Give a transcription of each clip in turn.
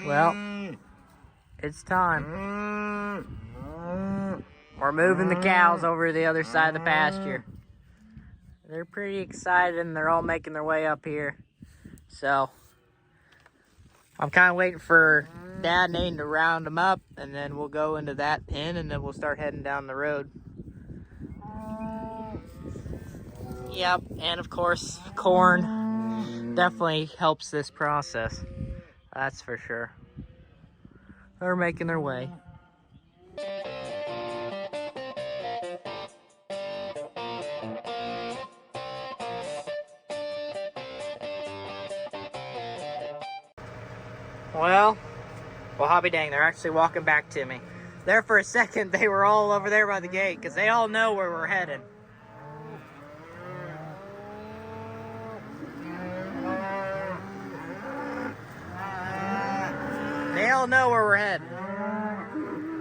Well, it's time. We're moving the cows over to the other side of the pasture. They're pretty excited and they're all making their way up here. So, I'm kind of waiting for Dad and Aden to round them up, and then we'll go into that pen and then we'll start heading down the road. Yep, and of course, corn definitely helps this process. That's for sure. They're making their way. Well, hobby dang, they're actually walking back to me. There for a second, they were all over there by the gate because they all know where we're headed. They all know where we're headed.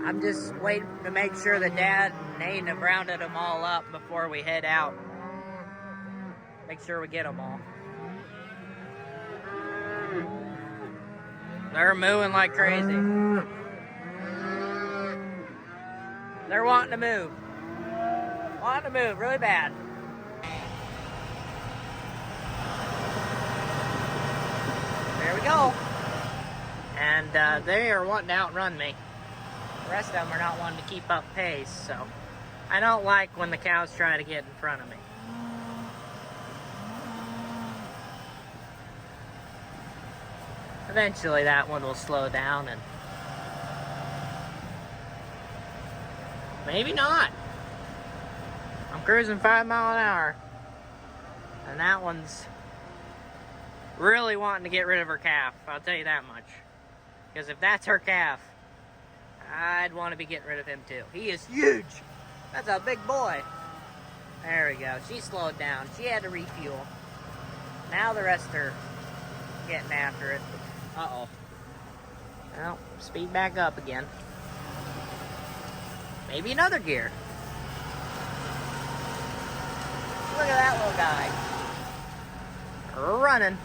I'm just waiting to make sure that Dad and Aden have rounded them all up before we head out. Make sure we get them all. They're mooing like crazy. They're wanting to move. Wanting to move really bad. There we go. And they are wanting to outrun me. The rest of them are not wanting to keep up pace, so I don't like when the cows try to get in front of me. Eventually that one will slow down and maybe not. I'm cruising 5 miles an hour and that one's really wanting to get rid of her calf, I'll tell you that much. Because if that's her calf, I'd want to be getting rid of him too. He is huge. That's a big boy. There we go. She slowed down. She had to refuel. Now the rest are getting after it. Uh-oh. Well, speed back up again. Maybe another gear. Look at that little guy. We're running.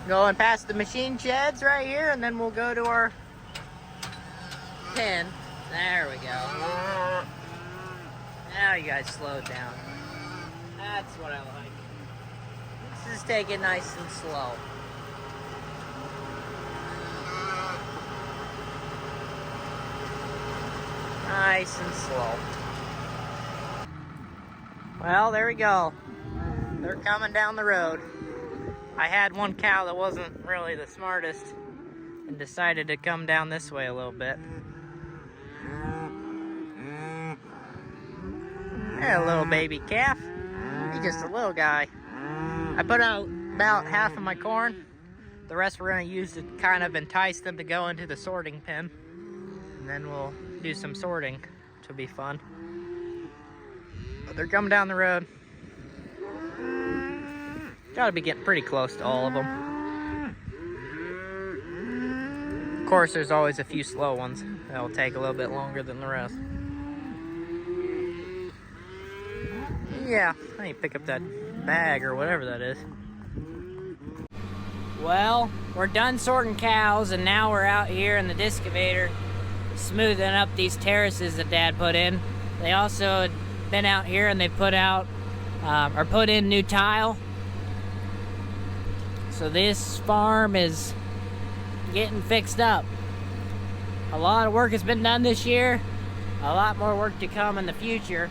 Going past the machine sheds right here, and then we'll go to our pen. There we go. Now you guys slowed down. That's what I like. Let's just take it nice and slow. Nice and slow. Well, there we go. They're coming down the road. I had one cow that wasn't really the smartest and decided to come down this way a little bit. Hey, little baby calf. He's just a little guy. I put out about half of my corn. The rest we're going to use to kind of entice them to go into the sorting pen. And then we'll do some sorting, which will be fun. But they're coming down the road. Gotta be getting pretty close to all of them. Of course, there's always a few slow ones that'll take a little bit longer than the rest. Yeah, I need to pick up that bag or whatever that is. Well, we're done sorting cows, and now we're out here in the discavator smoothing up these terraces that Dad put in. They also had been out here and they put out or put in new tile. So this farm is getting fixed up. A lot of work has been done this year. A lot more work to come in the future.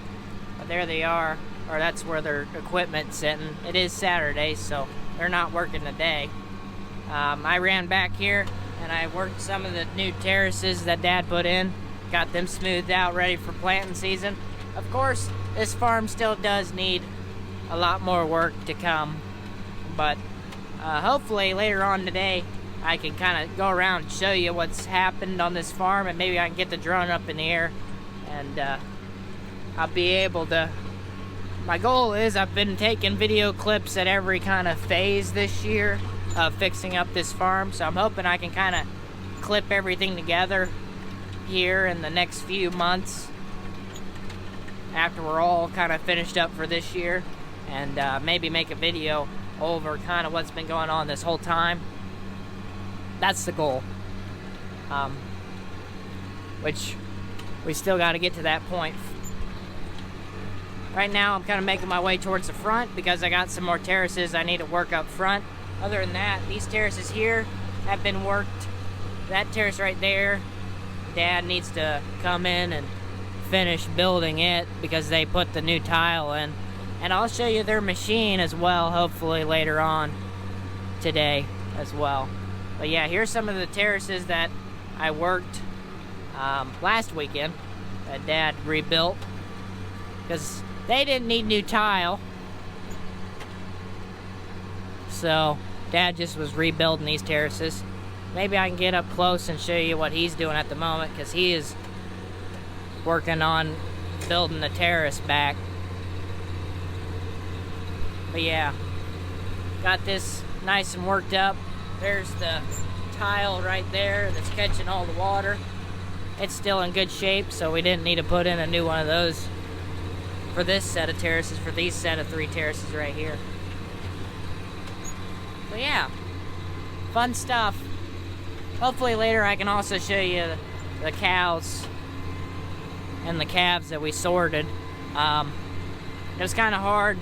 But there they are, or that's where their equipment's sitting. It is Saturday, so they're not working today. I ran back here and I worked some of the new terraces that Dad put in. Got them smoothed out, ready for planting season. Of course, this farm still does need a lot more work to come. But hopefully later on today, I can kind of go around and show you what's happened on this farm, and maybe I can get the drone up in the air, and I'll be able to. My goal is I've been taking video clips at every kind of phase this year of fixing up this farm, so I'm hoping I can kind of clip everything together here in the next few months after we're all kind of finished up for this year, and maybe make a video over kind of what's been going on this whole time. that's the goal. Which we still got to get to that point. Right now I'm kind of making my way towards the front because I got some more terraces I need to work up front. Other than that, these terraces here have been worked. That terrace right there, Dad needs to come in and finish building it because they put the new tile in. And I'll show you their machine as well, hopefully later on today as well. But yeah, here's some of the terraces that I worked last weekend that Dad rebuilt because they didn't need new tile. So Dad just was rebuilding these terraces. Maybe I can get up close and show you what he's doing at the moment because he is working on building the terrace back. But yeah, got this nice and worked up. There's the tile right there that's catching all the water. It's still in good shape, so we didn't need to put in a new one of those for this set of terraces, for these set of 3 terraces right here. So yeah, fun stuff. Hopefully later I can also show you the cows and the calves that we sorted. It was kind of hard.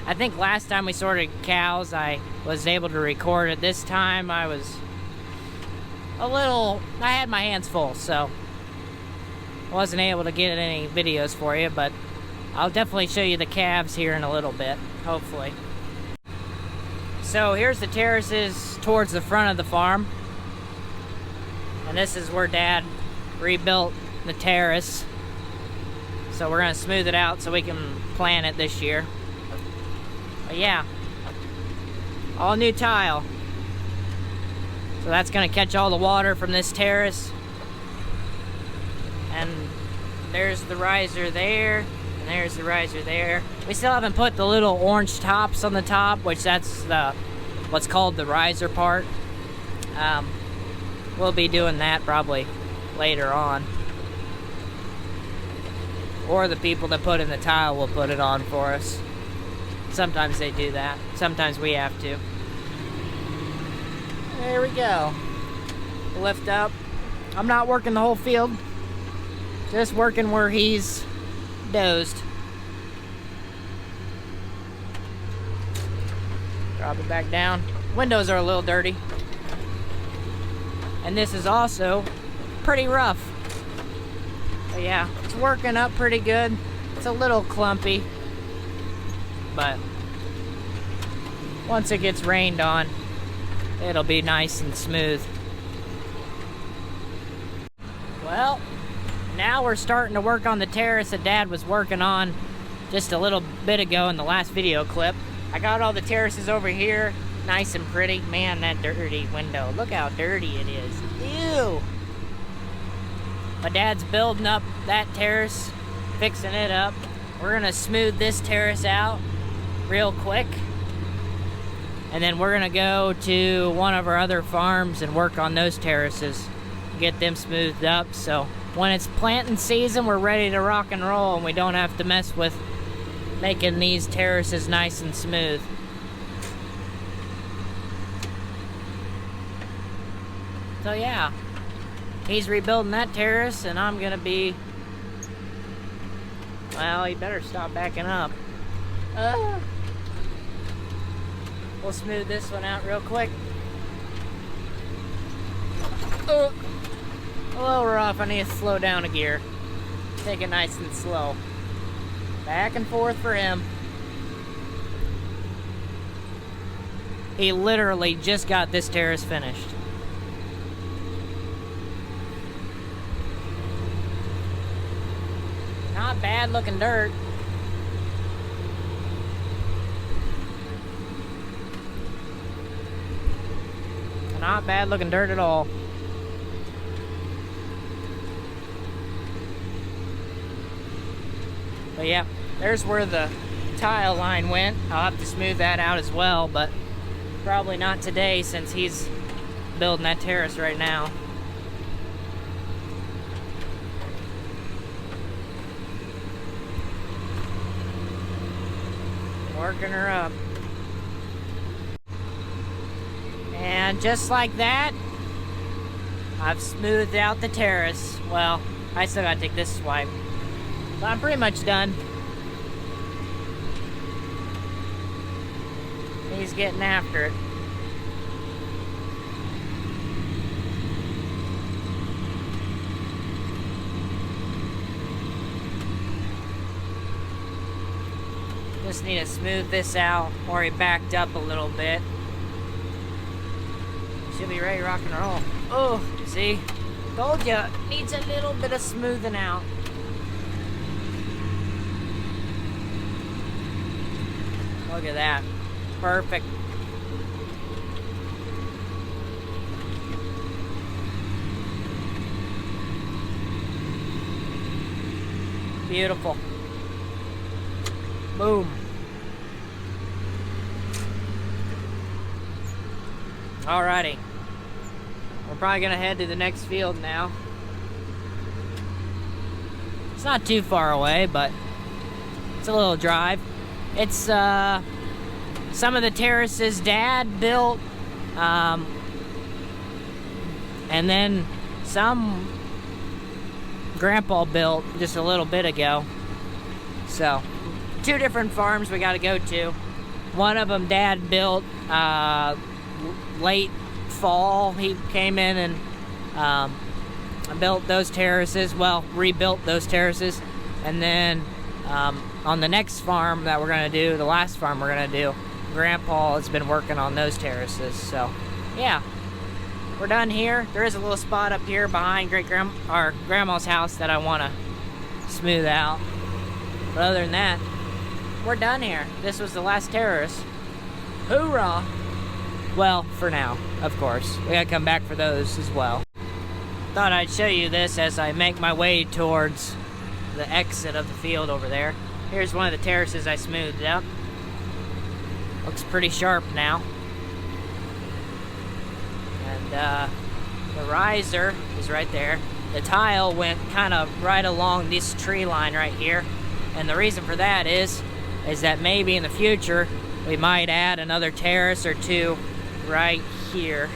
I think last time we sorted cows I was able to record it. This time I was I had my hands full, so I wasn't able to get any videos for you, but I'll definitely show you the calves here in a little bit, hopefully. So here's the terraces towards the front of the farm. And this is where Dad rebuilt the terrace. So we're gonna smooth it out so we can plant it this year. But yeah, all new tile. So that's gonna catch all the water from this terrace. And there's the riser there, and there's the riser there. We still haven't put the little orange tops on the top, which that's what's called the riser part. We'll be doing that probably later on. Or the people that put in the tile will put it on for us. Sometimes they do that. Sometimes we have to. There we go. Lift up. I'm not working the whole field. Just working where he's dozed. Drop it back down. Windows are a little dirty. And this is also pretty rough. But yeah, it's working up pretty good. It's a little clumpy, but once it gets rained on, it'll be nice and smooth. Well, now we're starting to work on the terrace that Dad was working on just a little bit ago in the last video clip. I got all the terraces over here nice and pretty. Man, that dirty window. Look how dirty it is. Ew! My Dad's building up that terrace, fixing it up. We're gonna smooth this terrace out real quick. And then we're gonna go to one of our other farms and work on those terraces. Get them smoothed up so when it's planting season, we're ready to rock and roll and we don't have to mess with making these terraces nice and smooth. So yeah, he's rebuilding that terrace and I'm gonna be, well, he better stop backing up. We'll smooth this one out real quick. A little rough, I need to slow down a gear. Take it nice and slow. Back and forth for him. He literally just got this terrace finished. Not bad looking dirt. Not bad looking dirt at all. But yeah, there's where the tile line went. I'll have to smooth that out as well, but probably not today since he's building that terrace right now. Working her up. And just like that, I've smoothed out the terrace. Well, I still gotta take this swipe. So I'm pretty much done. He's getting after it. Just need to smooth this out, or he backed up a little bit. Should be ready to rock and roll. Oh, see? Told ya, needs a little bit of smoothing out. Look at that. Perfect. Beautiful. Boom. Alrighty. We're probably gonna head to the next field now. It's not too far away, but it's a little drive. It's some of the terraces Dad built, and then some Grandpa built just a little bit ago. So, 2 different farms we gotta go to. One of them Dad built late fall. He came in and built those terraces, well, rebuilt those terraces, and then on the next farm that we're gonna do, the last farm we're gonna do, Grandpa has been working on those terraces. So yeah, we're done here. There is a little spot up here behind Grandma's house that I want to smooth out, but other than that, we're done here. This was the last terrace. Hoorah! Well, for now, of course. We gotta come back for those as well. Thought I'd show you this as I make my way towards the exit of the field over there. Here's one of the terraces I smoothed up. Looks pretty sharp now. And the riser is right there. The tile went kind of right along this tree line right here. And the reason for that is that maybe in the future we might add another terrace or 2 right here,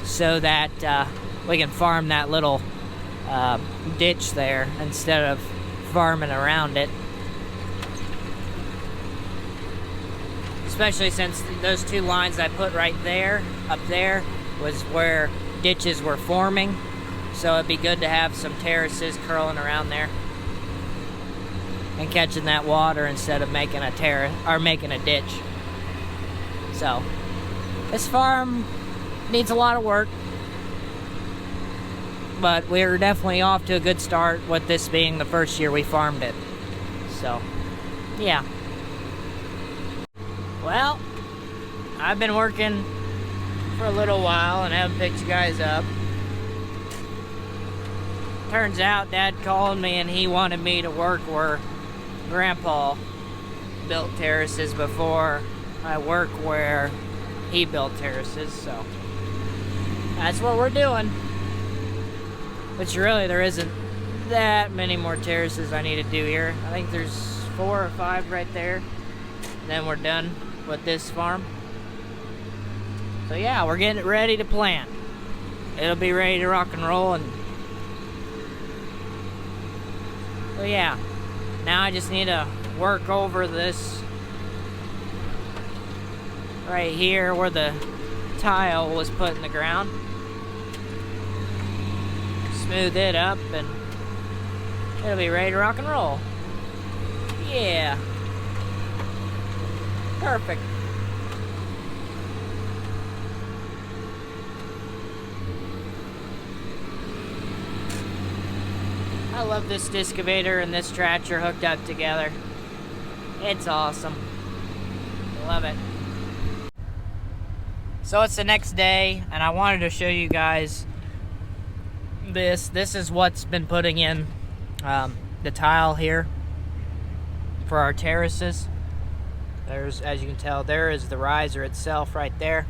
so that we can farm that little ditch there instead of farming around it. Especially since those 2 lines I put right there, up there, was where ditches were forming. So it'd be good to have some terraces curling around there and catching that water instead of making a terrace or making a ditch. So this farm needs a lot of work, but we're definitely off to a good start with this being the first year we farmed it. So yeah. Well, I've been working for a little while and haven't picked you guys up. Turns out Dad called me and he wanted me to work where Grandpa built terraces before I work where he built terraces, so that's what we're doing. Which really, there isn't that many more terraces I need to do here. I think there's 4 or 5 right there. Then we're done with this farm. So yeah, we're getting it ready to plant. It'll be ready to rock and roll. And so yeah, now I just need to work over this right here where the tile was put in the ground. Smooth it up and it'll be ready to rock and roll. Yeah. Perfect. I love this discavator and this tractor hooked up together. It's awesome. Love it. So it's the next day, and I wanted to show you guys this. This is what's been putting in the tile here for our terraces. There's, as you can tell, there is the riser itself right there.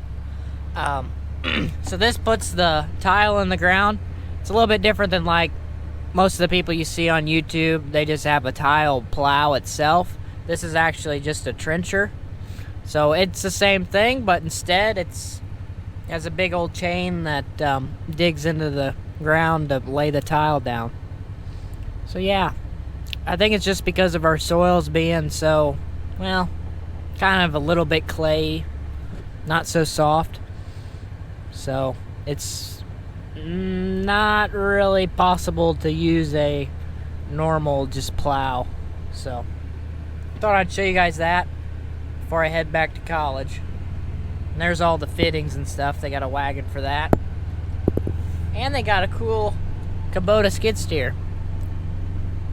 So this puts the tile in the ground. It's a little bit different than like most of the people you see on YouTube. They just have a tile plow itself. This is actually just a trencher. So it's the same thing, but instead it has a big old chain that digs into the ground to lay the tile down. So yeah, I think it's just because of our soils being so, well, kind of a little bit clay, not so soft. So it's not really possible to use a normal just plow. So thought I'd show you guys that before I head back to college. And there's all the fittings and stuff. They got a wagon for that. And they got a cool Kubota skid steer.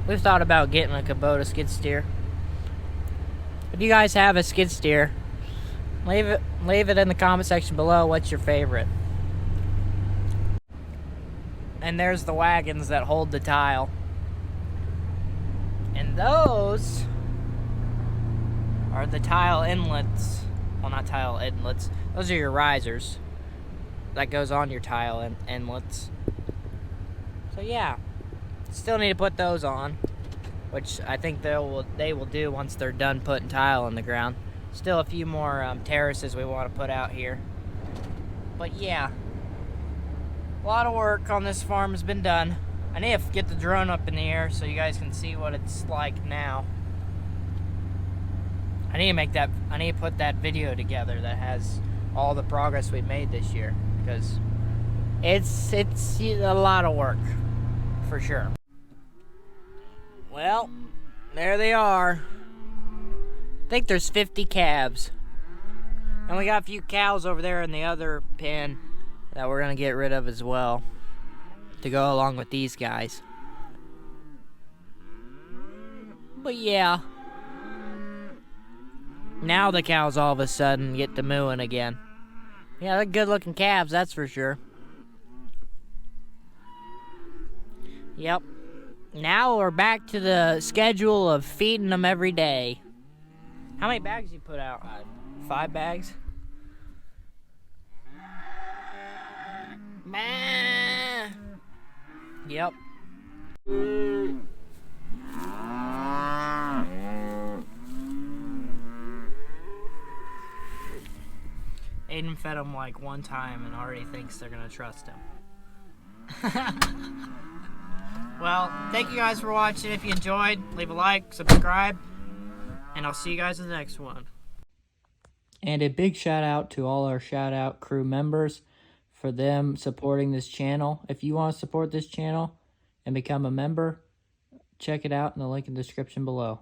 We've thought about getting a Kubota skid steer. If you guys have a skid steer, leave it in the comment section below. What's your favorite? And there's the wagons that hold the tile. And those are the tile inlets. Well, not tile inlets. Those are your risers that goes on your tile inlets. So yeah, still need to put those on, which I think they will do once they're done putting tile in the ground. Still a few more terraces we want to put out here. But yeah, a lot of work on this farm has been done. I need to get the drone up in the air so you guys can see what it's like now. I need to put that video together that has all the progress we made this year, because it's a lot of work for sure. Well, there they are. I think there's 50 calves. And we got a few cows over there in the other pen that we're gonna get rid of as well, to go along with these guys. But yeah, now the cows all of a sudden get to mooing again. Yeah, they're good looking calves, that's for sure. Yep. Now we're back to the schedule of feeding them every day. How many bags you put out? 5 bags? Bah. Yep. Aden fed him like one time and already thinks they're gonna trust him. Well, thank you guys for watching. If you enjoyed, leave a like, subscribe, and I'll see you guys in the next one. And a big shout out to all our shout out crew members for them supporting this channel. If you want to support this channel and become a member, check it out in the link in the description below.